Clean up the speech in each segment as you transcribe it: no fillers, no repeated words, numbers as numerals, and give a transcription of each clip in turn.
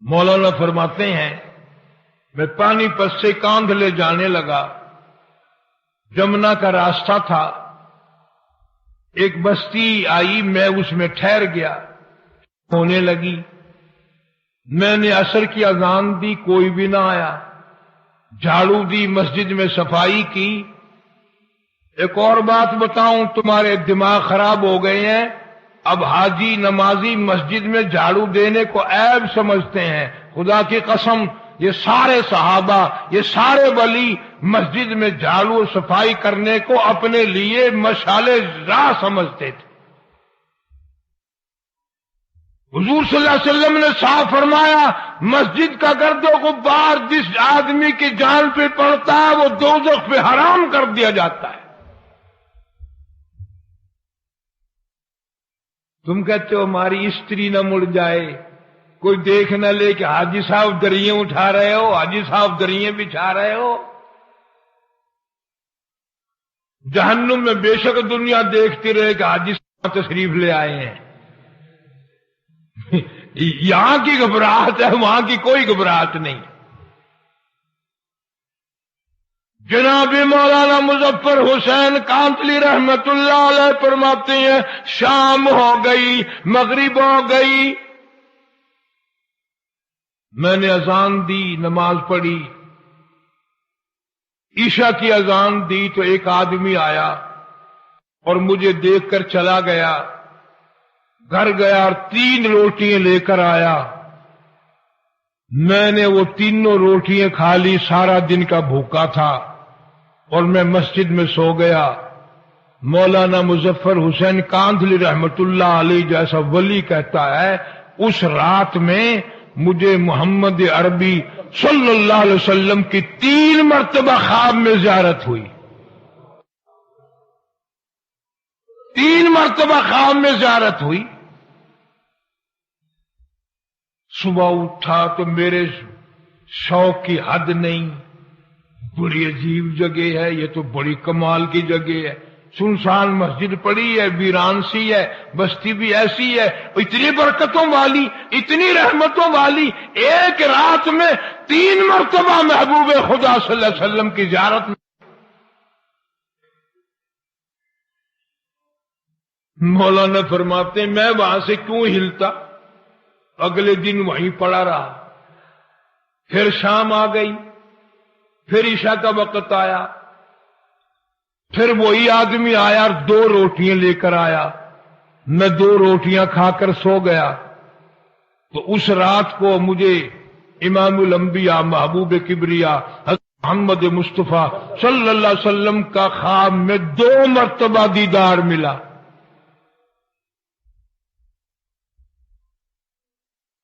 مولانا فرماتے ہیں میں پانی پت سے کاندھ لے جانے لگا، جمنا کا راستہ تھا، ایک بستی آئی، میں اس میں ٹھہر گیا، ہونے لگی، میں نے عصر کی اذان دی، کوئی بھی نہ آیا، جھاڑو دی، مسجد میں صفائی کی۔ ایک اور بات بتاؤں، تمہارے دماغ خراب ہو گئے ہیں، اب حاجی نمازی مسجد میں جھاڑو دینے کو عیب سمجھتے ہیں۔ خدا کی قسم، یہ سارے صحابہ، یہ سارے ولی مسجد میں جھاڑو صفائی کرنے کو اپنے لیے مشعل راہ سمجھتے تھے۔ حضور صلی اللہ علیہ وسلم نے صاف فرمایا، مسجد کا گرد و غبار جس آدمی کی جان پہ پڑتا ہے وہ دوزخ پہ حرام کر دیا جاتا ہے۔ تم کہتے ہو ہماری استری نہ مڑ جائے، کوئی دیکھ نہ لے کہ حاجی صاحب دریں اٹھا رہے ہو، حاجی صاحب دریں بچھا رہے ہو۔ جہنم میں بے شک دنیا دیکھتی رہے کہ حاجی صاحب تشریف لے آئے ہیں۔ یہاں کی گھبراہٹ ہے، وہاں کی کوئی گھبراہٹ نہیں۔ جناب مولانا مظفر حسین کانتلی رحمت اللہ علیہ فرماتے ہیں شام ہو گئی، مغرب ہو گئی، میں نے اذان دی، نماز پڑھی، عشاء کی اذان دی تو ایک آدمی آیا اور مجھے دیکھ کر چلا گیا، گھر گیا اور 3 روٹیاں لے کر آیا۔ میں نے وہ تینوں روٹیاں کھا لی، سارا دن کا بھوکا تھا اور میں مسجد میں سو گیا۔ مولانا مظفر حسین کاندھلی رحمت اللہ علیہ جیسا ولی کہتا ہے اس رات میں مجھے محمد عربی صلی اللہ علیہ وسلم کی 3 مرتبہ خواب میں زیارت ہوئی، 3 مرتبہ خواب میں زیارت ہوئی۔ صبح اٹھا تو میرے شوق کی حد نہیں، بڑی عجیب جگہ ہے، یہ تو بڑی کمال کی جگہ ہے، سنسان مسجد پڑی ہے، ویران سی ہے، بستی بھی ایسی ہے، اتنی برکتوں والی، اتنی رحمتوں والی، ایک رات میں 3 مرتبہ محبوب خدا صلی اللہ علیہ وسلم کی زیارت میں۔ مولانا فرماتے ہیں میں وہاں سے کیوں ہلتا، اگلے دن وہیں پڑا رہا، پھر شام آ گئی، پھر عشاء کا وقت آیا، پھر وہی آدمی آیا اور 2 روٹیاں لے کر آیا، میں 2 روٹیاں کھا کر سو گیا۔ تو اس رات کو مجھے امام الانبیاء محبوب کبریا حضرت محمد مصطفیٰ صلی اللہ علیہ وسلم کا خواب میں 2 مرتبہ دیدار ملا۔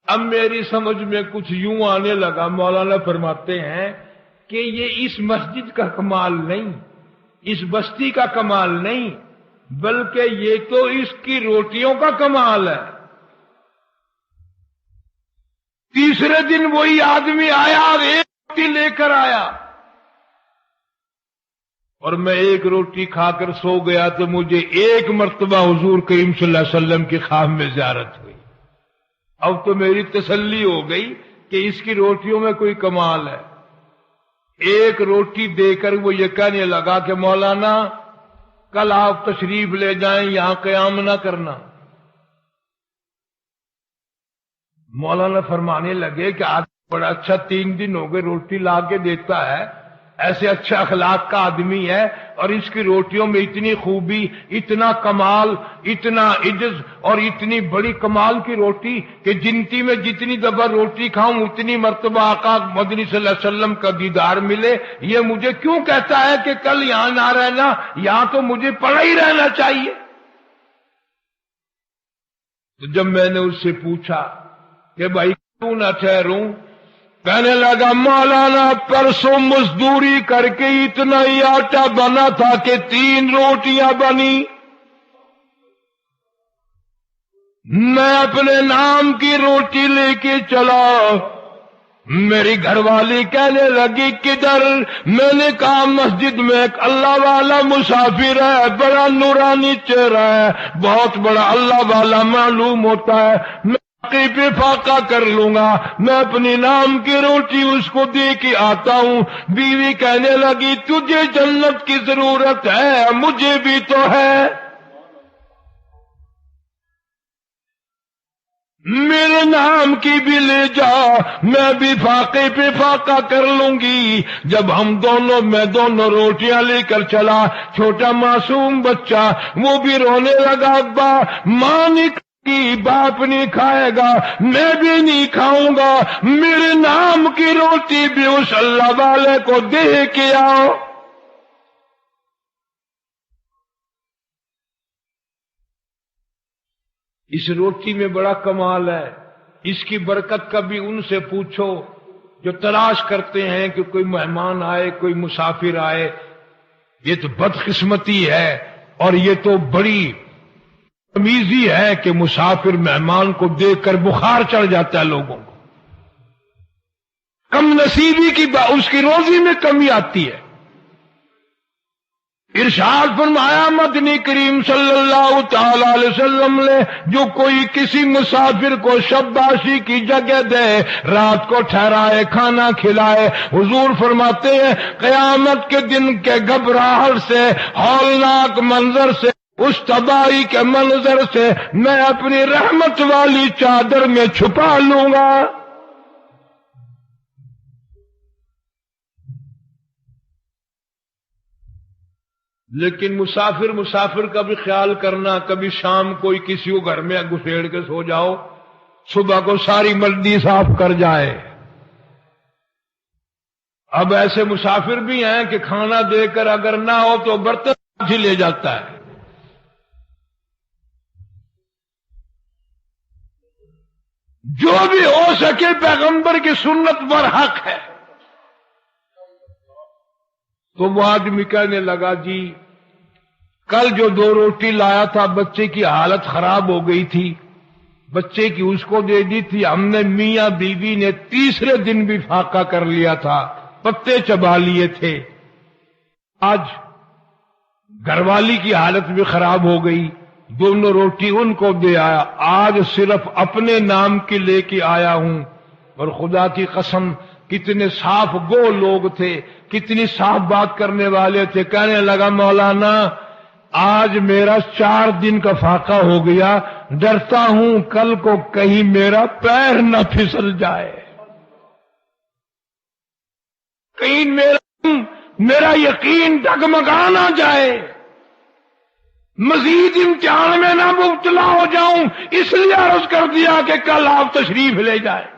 اب میری سمجھ میں کچھ یوں آنے لگا، مولانا فرماتے ہیں کہ یہ اس مسجد کا کمال نہیں، اس بستی کا کمال نہیں، بلکہ یہ تو اس کی روٹیوں کا کمال ہے۔ تیسرے دن وہی آدمی آیا اور 1 روٹی لے کر آیا اور میں 1 روٹی کھا کر سو گیا تو مجھے 1 مرتبہ حضور کریم صلی اللہ علیہ وسلم کی خواب میں زیارت ہوئی۔ اب تو میری تسلی ہو گئی کہ اس کی روٹیوں میں کوئی کمال ہے۔ 1 روٹی دے کر وہ یہ کہنے لگا کہ مولانا کل آپ تشریف لے جائیں، یہاں قیام نہ کرنا۔ مولانا فرمانے لگے کہ آدمی بڑا اچھا، 3 دن ہو گئے روٹی لا کے دیتا ہے، ایسے اچھا اخلاق کا آدمی ہے اور اس کی روٹیوں میں اتنی خوبی، اتنا کمال، اتنا عجز اور اتنی بڑی کمال کی روٹی کہ جنتی میں جتنی دفعہ روٹی کھاؤں اتنی مرتبہ آقا مدنی صلی اللہ علیہ وسلم کا دیدار ملے۔ یہ مجھے کیوں کہتا ہے کہ کل یہاں نہ رہنا، یہاں تو مجھے پڑا ہی رہنا چاہیے۔ تو جب میں نے اس سے پوچھا کہ بھائی کیوں نہ ٹھہروں، کہنے لگا مولانا پرسوں مزدوری کر کے اتنا ہی آٹا بنا تھا کہ 3 روٹیاں بنی، میں اپنے نام کی روٹی لے کے چلا، میری گھر والی کہنے لگی کدھر؟ میں نے کہا مسجد میں ایک اللہ والا مسافر ہے، بڑا نورانی چہرہ ہے، بہت بڑا اللہ والا معلوم ہوتا ہے، میں پہ فاقہ کر لوں گا، میں اپنی نام کی روٹی اس کو دے کے آتا ہوں۔ بیوی کہنے لگی تجھے جنت کی ضرورت ہے، مجھے بھی تو ہے، میرے نام کی بھی لے جا، میں بھی فاقے پہ فاقہ کر لوں گی۔ جب میں دونوں روٹیاں لے کر چلا، چھوٹا معصوم بچہ وہ بھی رونے لگا، ابا ماں نہیں کی، باپ نہیں کھائے گا، میں بھی نہیں کھاؤں گا، میرے نام کی روٹی بھی اس اللہ والے کو دے کے آؤ۔ اس روٹی میں بڑا کمال ہے، اس کی برکت کا بھی ان سے پوچھو جو تلاش کرتے ہیں کہ کوئی مہمان آئے، کوئی مسافر آئے۔ یہ تو بدقسمتی ہے اور یہ تو بڑی تمیزی ہے کہ مسافر مہمان کو دیکھ کر بخار چڑھ جاتا ہے لوگوں کو، کم نصیبی کی اس کی روزی میں کمی آتی ہے۔ ارشاد فرمایا مدنی کریم صلی اللہ تعالی علیہ وسلم نے، جو کوئی کسی مسافر کو شباشی کی جگہ دے، رات کو ٹھہرائے، کھانا کھلائے، حضور فرماتے ہیں قیامت کے دن کے گھبراہٹ سے، ہولناک منظر سے، اس تباہی کے منظر سے میں اپنی رحمت والی چادر میں چھپا لوں گا۔ لیکن مسافر کا بھی خیال کرنا، کبھی شام کوئی کسی کو گھر میں گھسیڑ کے سو جاؤ، صبح کو ساری ملڈی صاف کر جائے۔ اب ایسے مسافر بھی ہیں کہ کھانا دے کر اگر نہ ہو تو برتن ہی لے جاتا ہے۔ جو بھی ہو سکے پیغمبر کی سنت پر حق ہے۔ تو وہ آدمی کہنے لگا جی کل جو 2 روٹی لایا تھا بچے کی حالت خراب ہو گئی تھی، بچے کی اس کو دے دی تھی، ہم نے میاں بیوی نے تیسرے دن بھی فاقہ کر لیا تھا، پتے چبا لیے تھے، آج گھر والی کی حالت بھی خراب ہو گئی، دونوں روٹی ان کو دے آیا، آج صرف اپنے نام کی لے کے آیا ہوں۔ اور خدا کی قسم کتنے صاف گو لوگ تھے، کتنی صاف بات کرنے والے تھے۔ کہنے لگا مولانا آج میرا 4 دن کا فاقہ ہو گیا، ڈرتا ہوں کل کو کہیں میرا پیر نہ پھسل جائے، کہیں میرا یقین ڈگمگا نہ جائے، مزید امتحان میں نہ مبتلا ہو جاؤں، اس لیے عرض کر دیا کہ کل آپ تشریف لے جائیں۔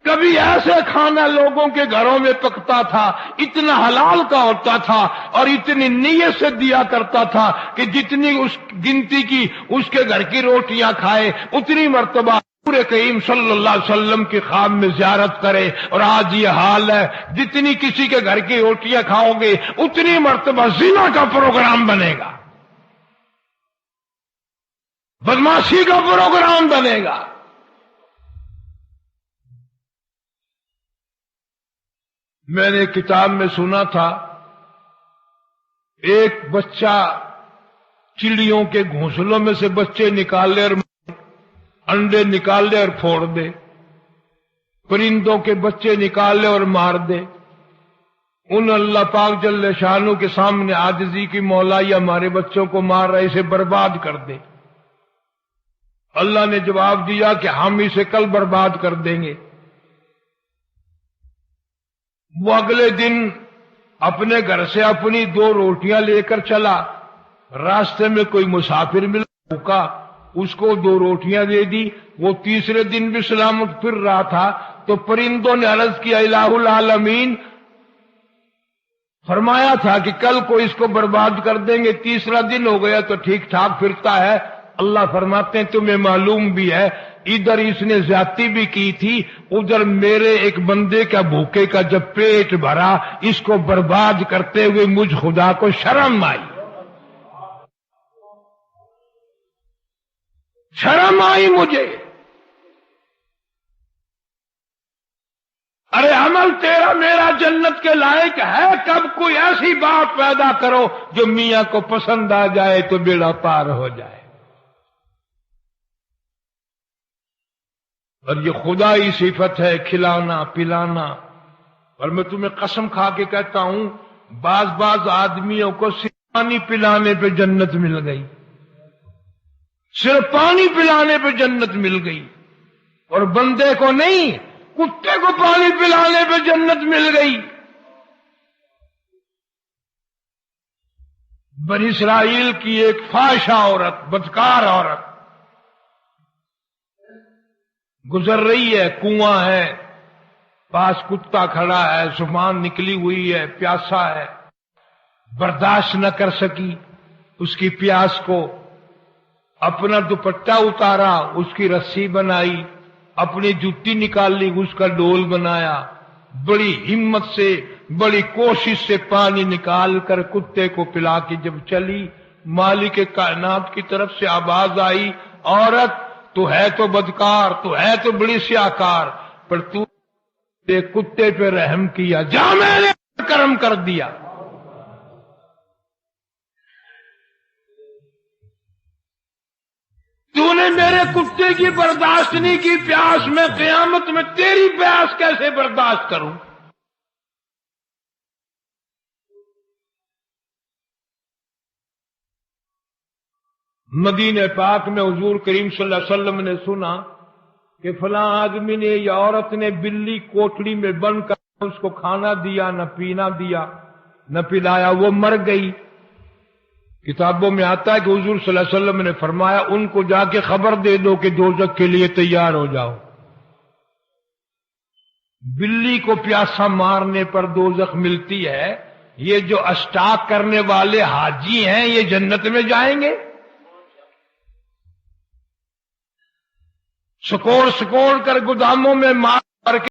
کبھی ایسے کھانا لوگوں کے گھروں میں پکتا تھا، اتنا حلال کا ہوتا تھا اور اتنی نیت سے دیا کرتا تھا کہ جتنی اس گنتی کی اس کے گھر کی روٹیاں کھائے اتنی مرتبہ پورے کریم صلی اللہ علیہ وسلم کی خواب میں زیارت کرے۔ اور آج یہ حال ہے، جتنی کسی کے گھر کی روٹیاں کھاؤ گے اتنی مرتبہ زنا کا پروگرام بنے گا، بدماشی کا پروگرام بنے گا۔ میں نے کتاب میں سنا تھا ایک بچہ چڑیوں کے گھونسلوں میں سے بچے نکال لے اور انڈے نکال لے اور پھوڑ دے، پرندوں کے بچے نکال لے اور مار دے۔ ان اللہ پاک جل شانو کے سامنے عاجزی کی مولا یہ ہمارے بچوں کو مار رہا ہے، اسے برباد کر دے۔ اللہ نے جواب دیا کہ ہم اسے کل برباد کر دیں گے۔ وہ اگلے دن اپنے گھر سے اپنی 2 روٹیاں لے کر چلا، راستے میں کوئی مسافر ملا بھوکا، اس کو 2 روٹیاں دے دی۔ وہ تیسرے دن بھی سلامت پھر رہا تھا تو پرندوں نے عرض کیا الہ العالمین، فرمایا تھا کہ کل کو اس کو برباد کر دیں گے، تیسرا دن ہو گیا تو ٹھیک ٹھاک پھرتا ہے۔ اللہ فرماتے ہیں تمہیں معلوم بھی ہے ادھر اس نے زیادتی بھی کی تھی، ادھر میرے ایک بندے کا بھوکے کا جب پیٹ بھرا اس کو برباد کرتے ہوئے مجھ خدا کو شرم آئی، شرم آئی مجھے۔ ارے عمل تیرا میرا جنت کے لائق ہے کب؟ کوئی ایسی بات پیدا کرو جو میاں کو پسند آ جائے تو بیڑا پار ہو جائے. اور یہ خدائی صفت ہے کھلانا پلانا. اور میں تمہیں قسم کھا کے کہتا ہوں بعض آدمیوں کو صرف پانی پلانے پہ جنت مل گئی، صرف پانی پلانے پہ جنت مل گئی، اور بندے کو نہیں، کتے کو پانی پلانے پہ جنت مل گئی. بنی اسرائیل کی ایک فاحشہ عورت، بدکار عورت گزر رہی ہے، کنواں ہے، پاس کتا کھڑا ہے، زبان نکلی ہوئی ہے، پیاسا ہے، برداشت نہ کر سکی اس کی پیاس کو، اپنا دوپٹہ اتارا، اس کی رسی بنائی، اپنی جوتی نکالی، اس کا ڈول بنایا، بڑی ہمت سے بڑی کوشش سے پانی نکال کر کتے کو پلا کے جب چلی، مالک کائنات کی طرف سے آواز آئی، عورت تو ہے تو بدکار، تو ہے تو بڑی سیاکار، پر تو کتے پہ رحم کیا، جا میں نے کرم کر دیا. تو نے میرے کتے کی برداشت نہیں کی پیاس، میں قیامت میں تیری پیاس کیسے برداشت کروں؟ مدینہ پاک میں حضور کریم صلی اللہ علیہ وسلم نے سنا کہ فلاں آدمی نے یا عورت نے بلی کوٹڑی میں بند کر اس کو کھانا دیا، نہ پینا دیا، نہ پلایا، وہ مر گئی. کتابوں میں آتا ہے کہ حضور صلی اللہ علیہ وسلم نے فرمایا ان کو جا کے خبر دے دو کہ دوزخ کے لیے تیار ہو جاؤ. بلی کو پیاسا مارنے پر دوزخ ملتی ہے، یہ جو اسٹاک کرنے والے حاجی ہیں یہ جنت میں جائیں گے؟ سکوڑ کر گوداموں میں مار